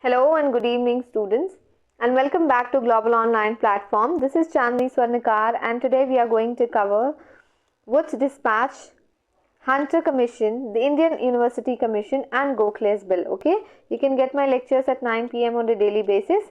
Hello and good evening students, and welcome back to Global Online Platform. This is Chandni Swarnakar, and today we are going to cover Woods Dispatch, Hunter Commission, the Indian University Commission and Gokhales Bill. Okay, you can get my lectures at 9 p.m. on a daily basis.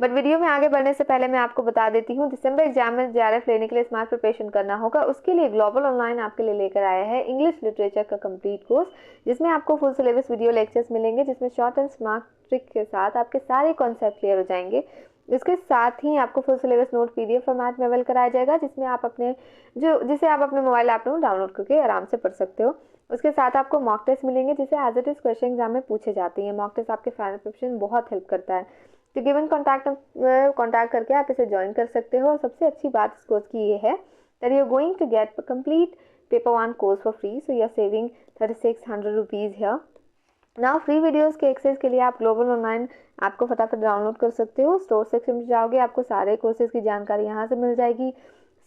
But video में आगे बढ़ने से पहले मैं आपको बता देती हूँ, दिसंबर एग्जाम में JRF लेने के लिए स्मार्ट प्रिपरेशन करना होगा। उसके लिए ग्लोबल ऑनलाइन आपके लिए लेकर आया है इंग्लिश लिटरेचर का कंप्लीट कोर्स, जिसमें आपको फुल सिलेबस वीडियो लेक्चर्स मिलेंगे, जिसमें शॉर्ट एंड स्मार्ट ट्रिक के साथ आपके सारे कॉन्सेप्ट क्लियर हो जाएंगे। इसके साथ ही आपको full syllabus note PDF format में अवेल कराया जाएगा, जिसमें आप जिसे आप अपने मोबाइल ऐप में डाउनलोड करके आराम से पढ़ सकते हो। उसके साथ आपको मॉक टेस्ट मिलेंगे, जिसे as it is question exam में पूछे जाते हैं। मॉक टेस्ट आपके फाइनल प्रिपरेशन बहुत हेल्प करता है। तो गिवन कॉन्टैक्ट करके आप इसे ज्वाइन कर सकते हो। और सबसे अच्छी बात इस कोर्स की ये है that you are going to get complete paper 1 course for free, so you are saving 3600 rupees here. Now free videos के एक्सेस के लिए आप ग्लोबल ऑनलाइन ऐप को फटाफट डाउनलोड कर सकते हो। स्टोर सेक्शन में जाओगे, आपको सारे कोर्सेज की जानकारी यहाँ से मिल जाएगी।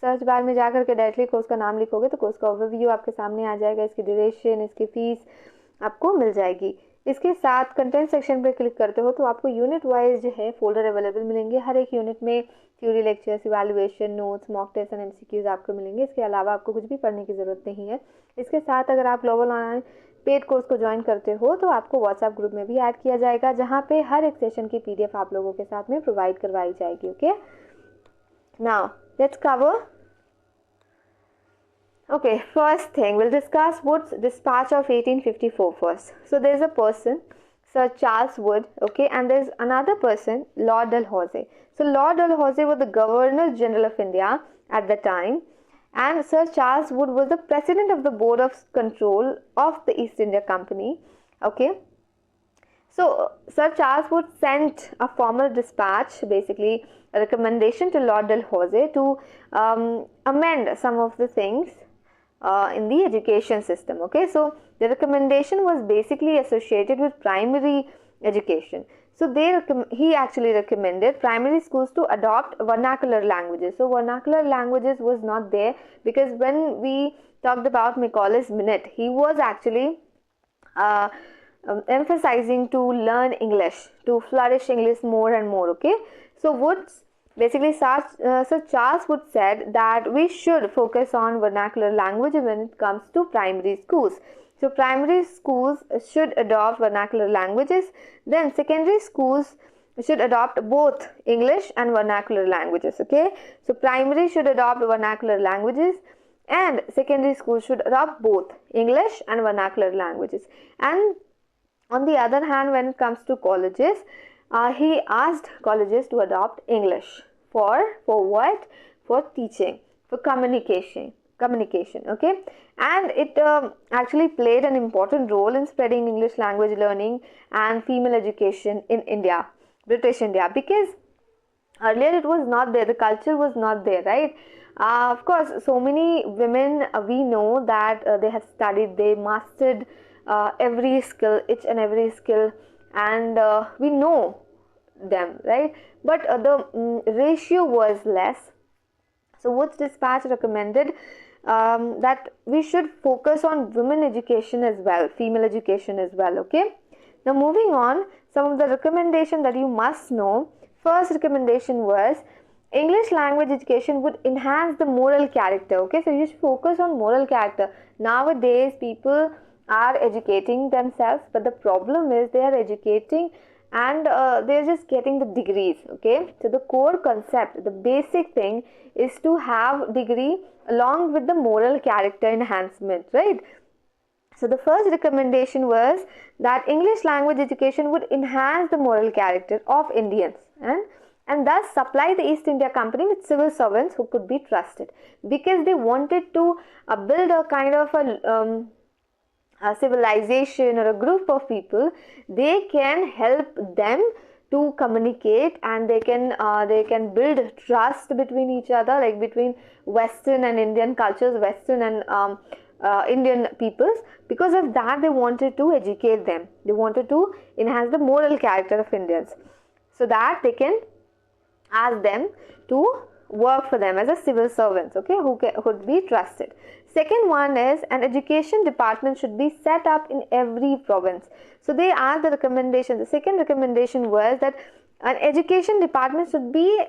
सर्च बार में जाकर के डायरेक्टली कोर्स का नाम लिखोगे तो कोर्स का ओवरव्यू आपके सामने आ जाएगा, इसकी ड्यूरेशन, इसकी फीस आपको मिल जाएगी। इसके साथ कंटेंट सेक्शन पे क्लिक करते हो तो आपको यूनिट वाइज जो है फोल्डर अवेलेबल मिलेंगे। हर एक यूनिट में theory lectures, evaluation, notes, mock test and MCQs आपको मिलेंगे। इसके अलावा आपको कुछ भी पढ़ने की ज़रूरत नहीं है। इसके साथ अगर आप ग्लोबल ऑनलाइन पेड कोर्स को ज्वाइन करते हो तो आपको व्हाट्सएप ग्रुप में भी ऐड किया जाएगा, जहाँ पे हर एक सेशन की PDF आप लोगों के साथ में प्रोवाइड करवाई जाएगी। Okay, now let's cover. Okay, first thing, we'll discuss Wood's dispatch of 1854 first. So there's a person, Sir Charles Wood, okay, and there's another person, Lord Dalhousie. So Lord Dalhousie was the Governor General of India at the time, and Sir Charles Wood was the President of the Board of Control of the East India Company, okay. So Sir Charles Wood sent a formal dispatch, basically a recommendation to Lord Dalhousie to amend some of the things in the education system. Okay, so the recommendation was basically associated with primary education. So he actually recommended primary schools to adopt vernacular languages. So vernacular languages was not there, because when we talked about Macaulay's Minute, he was actually emphasizing to learn English, to flourish English more and more. Okay, so basically, Sir Charles Wood said that we should focus on vernacular language when it comes to primary schools. So primary schools should adopt vernacular languages. Then secondary schools should adopt both English and vernacular languages. Okay, so primary should adopt vernacular languages, and secondary schools should adopt both English and vernacular languages. And on the other hand, when it comes to colleges, he asked colleges to adopt English. For what? For teaching, for communication. Okay, and it actually played an important role in spreading English language learning and female education in India, British India, because earlier it was not there, the culture was not there, right? Of course, so many women, we know that they have studied, they mastered every skill, each and every skill, and we know them, right? But the ratio was less. So Wood's dispatch recommended that we should focus on women education as well, female education as well. Okay, now moving on, some of the recommendation that you must know. First recommendation was English language education would enhance the moral character. Okay, so you should focus on moral character. Nowadays people are educating themselves, but the problem is they are educating and they're just getting the degrees. Okay, so the core concept, the basic thing is to have degree along with the moral character enhancement, right? So the first recommendation was that English language education would enhance the moral character of Indians and thus supply the East India Company with civil servants who could be trusted, because they wanted to build a kind of a civilization or a group of people. They can help them to communicate, and they can build trust between each other, like between Western and Indian cultures, Western and Indian peoples. Because of that, they wanted to educate them. They wanted to enhance the moral character of Indians, so that they can ask them to work for them as a civil servants, okay, who could be trusted. Second one is an education department should be set up in every province. So they asked the recommendation. The second recommendation was that an education department should be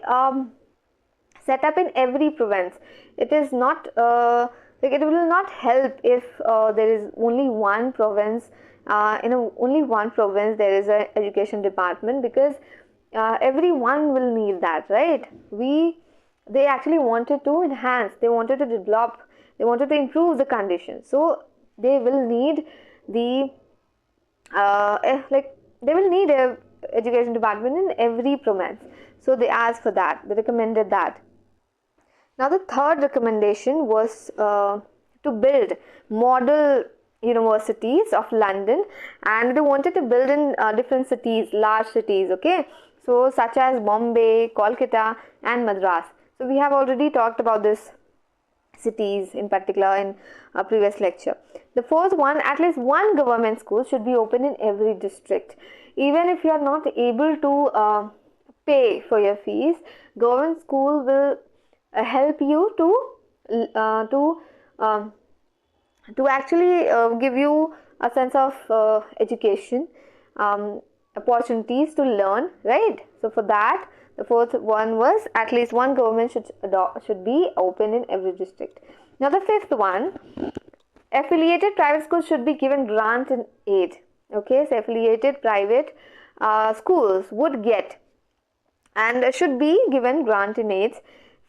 set up in every province. It is not like it will not help if there is only one province. Only one province there is an education department, because everyone will need that, right? They actually wanted to enhance, they wanted to develop, they wanted to improve the conditions. So they will need the they will need a education department in every province. So they asked for that, they recommended that. Now the third recommendation was to build model universities of London, and they wanted to build in different cities, large cities, okay, so such as Bombay, Kolkata and Madras. So we have already talked about this cities in particular in a previous lecture. The fourth one, at least one government school should be open in every district. Even if you are not able to pay for your fees, government school will help you to actually give you a sense of education, opportunities to learn, right? So for that, the fourth one was at least one government should be open in every district. Now the fifth one, affiliated private schools should be given grant and aid. Okay, so affiliated private schools would get and should be given grant and aids.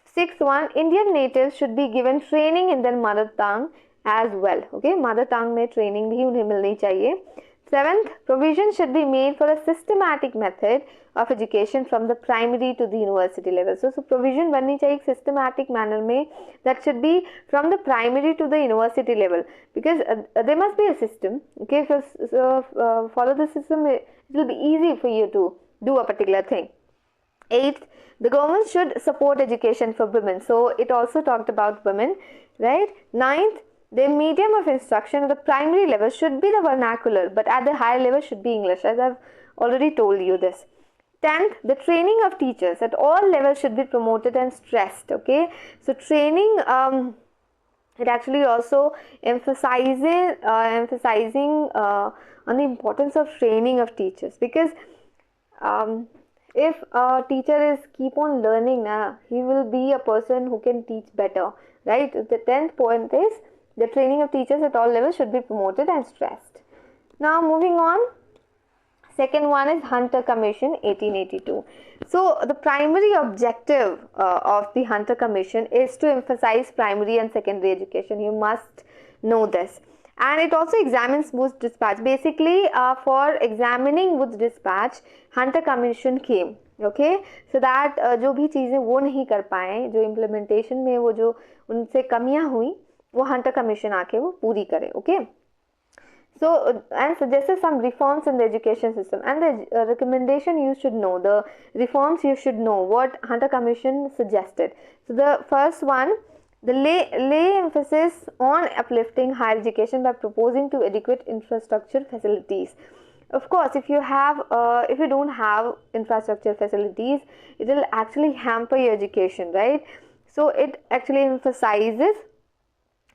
Sixth one, Indian natives should be given training in their mother tongue as well. Okay, mother tongue में training भी उन्हें मिलनी चाहिए. Seventh, provision should be made for a systematic method of education from the primary to the university level. So provision बननी चाहिए systematic manner में, that should be from the primary to the university level, because there must be a system. Okay, if you follow the system, it will be easy for you to do a particular thing. Eighth, the government should support education for women. So it also talked about women, right? Ninth, the medium of instruction at the primary level should be the vernacular, but at the higher level should be English, as I've already told you this. 10th, the training of teachers at all levels should be promoted and stressed. Okay, so training, it actually also emphasizing on the importance of training of teachers, because if a teacher is keep on learning, he will be a person who can teach better, right? The 10th point is the training of teachers at all levels should be promoted and stressed. Now moving on, second one is Hunter Commission 1882. So the primary objective of the Hunter Commission is to emphasize primary and secondary education. You must know this. And it also examines Wood's dispatch. Basically, for examining Wood's dispatch, Hunter Commission came. Okay, so that जो भी चीज़ें वो नहीं कर पाए, जो implementation में वो जो उनसे कमियां हुई, वो Hunter Commission आके वो पूरी करे. Okay. So, and suggested some reforms in the education system, and the recommendation you should know, the reforms you should know, what Hunter Commission suggested. So the first one, the lay emphasis on uplifting higher education by proposing to adequate infrastructure facilities. Of course, if you don't have infrastructure facilities, it will actually hamper your education, right? So it actually emphasizes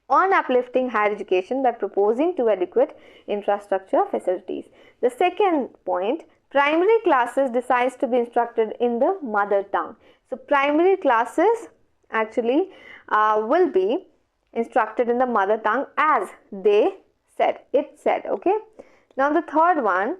on uplifting higher education by proposing to adequate infrastructure facilities. The second point, primary classes decides to be instructed in the mother tongue. So primary classes actually will be instructed in the mother tongue as they said, it said. Okay. Now the third one,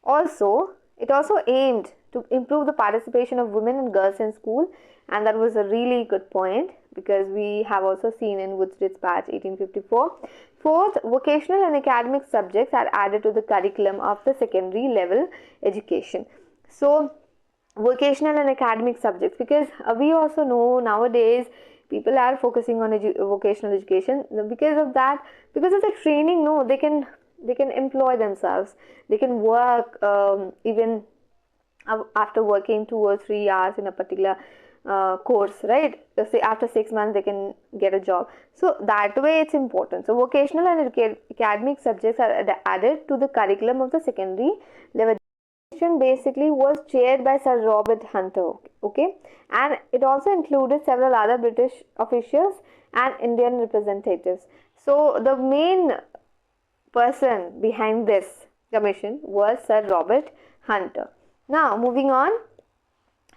it also aimed to improve the participation of women and girls in school, and that was a really good point, because we have also seen in Wood's Dispatch 1854. Fourth, vocational and academic subjects are added to the curriculum of the secondary level education. So vocational and academic subjects, because we also know nowadays people are focusing on vocational education. Because of that, because of the training, no, they can employ themselves, they can work even after working 2 or 3 hours in a particular course, right? Say after 6 months they can get a job. So that way it's important. So vocational and academic subjects are added to the curriculum of the secondary level commission basically was chaired by Sir Robert Hunter, okay, and it also included several other British officials and Indian representatives. So the main person behind this commission was Sir Robert Hunter. Now moving on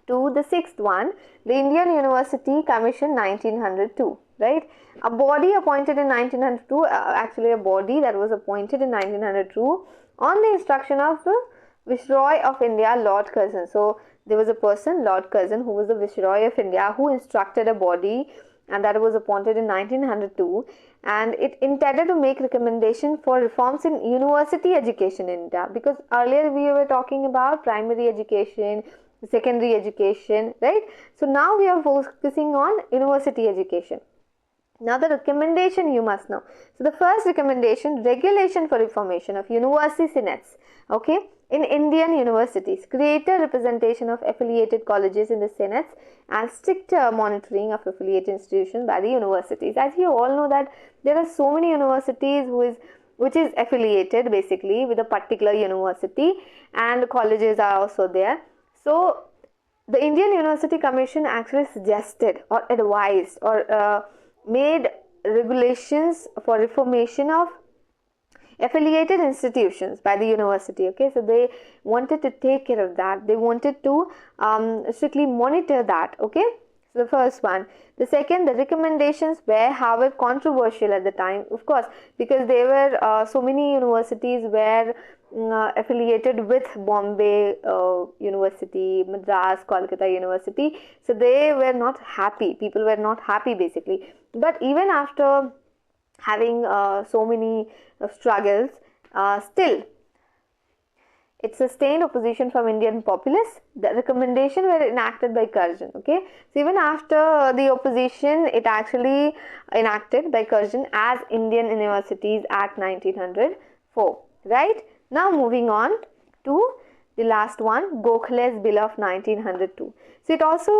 to the sixth one, the Indian University Commission 1902, right? A body appointed in 1902, actually a body that was appointed in 1902 on the instruction of the Viceroy of India, Lord Curzon. So there was a person, Lord Curzon, who was the Viceroy of India, who instructed a body, and that was appointed in 1902, and it intended to make recommendation for reforms in university education in India, because earlier we were talking about primary education, secondary education, right? So now we are focusing on university education. Now the recommendation you must know. So the first recommendation, regulation for reformation of university senates, okay, in Indian universities, greater representation of affiliated colleges in the senates, and stricter monitoring of affiliated institutions by the universities. As you all know that there are so many universities which is affiliated basically with a particular university, and colleges are also there. So the Indian University Commission actually suggested or advised or made regulations for reformation of affiliated institutions by the university, okay. So they wanted to take care of that. They wanted to strictly monitor that, okay. So the first one. The second, the recommendations were, however, controversial at the time, of course, because there were so many universities were affiliated with Bombay University, Madras, Kolkata University. So they were not happy. People were not happy basically. But even after having so many struggles, still it sustained opposition from Indian populace. The recommendation were enacted by Curzon, okay. So even after the opposition, it actually enacted by Curzon as Indian Universities Act 1904, right. Now moving on to the last one, Gokhales Bill of 1902. So it also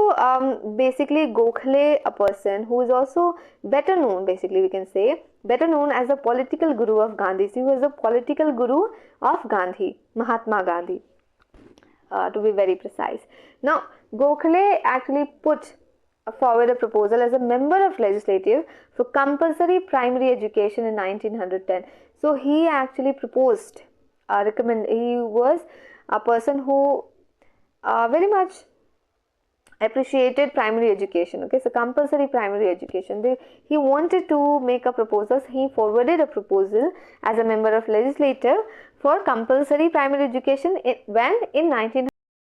basically Gokhale, a person who is also better known, basically we can say, better known as the political guru of Gandhi. So he was the political guru of Gandhi, Mahatma Gandhi, to be very precise. Now Gokhale actually put forward a proposal as a member of legislative for compulsory primary education in 1910. So he actually proposed, he was a person who very much appreciated primary education, okay. So compulsory primary education, he wanted to make a proposal. He forwarded a proposal as a member of legislature for compulsory primary education when in 1900.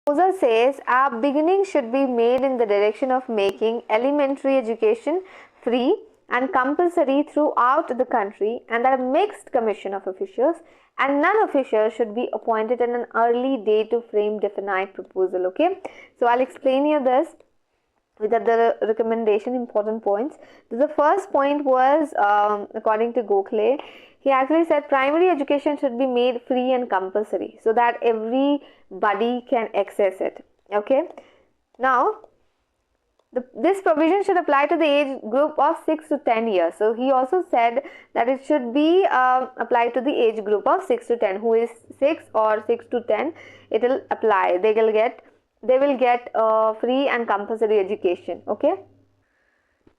Proposal says a beginning should be made in the direction of making elementary education free and compulsory throughout the country, and that a mixed commission of officials and non-officials should be appointed at an early date to frame definite proposal, okay. So I'll explain you this with the recommendation, important points. The first point was, according to Gokhale, he actually said primary education should be made free and compulsory so that everybody can access it, okay. Now this provision should apply to the age group of 6 to 10 years. So he also said that it should be applied to the age group of 6 to 10, who is 6 or 6 to 10, it will apply. They will get free and compulsory education, okay.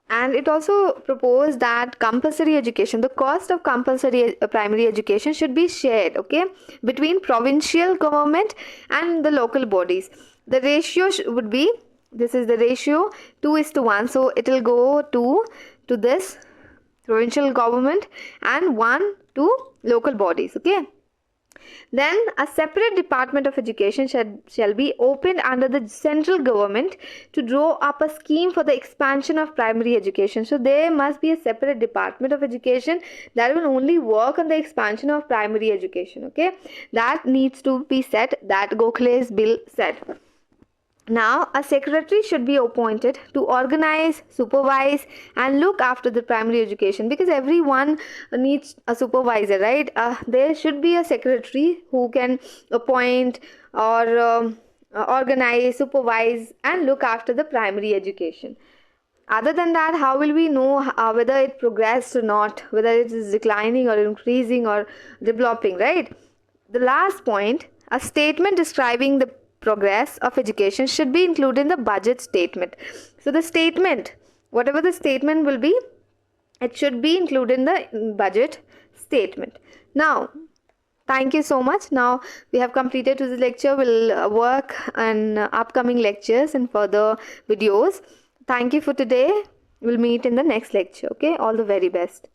And it also proposed that compulsory education, the cost of compulsory primary education should be shared, okay, between provincial government and the local bodies. The ratio would be, this is the ratio, 2:1. So it will go to this provincial government and 1 to local bodies, okay. Then a separate department of education shall be opened under the central government to draw up a scheme for the expansion of primary education. So there must be a separate department of education that will only work on the expansion of primary education, okay. That needs to be set, that Gokhale's bill said. Now, a secretary should be appointed to organize, supervise and look after the primary education, because everyone needs a supervisor, right? There should be a secretary who can appoint or organize, supervise and look after the primary education. Other than that, how will we know whether it progressed or not, whether it is declining or increasing or developing, right? The last point, A statement describing the progress of education should be included in the budget statement. So the statement, whatever the statement will be, it should be included in the budget statement. Now, thank you so much. Now we have completed this lecture. We'll work on upcoming lectures and further videos. Thank you for today. We'll meet in the next lecture. Okay, all the very best.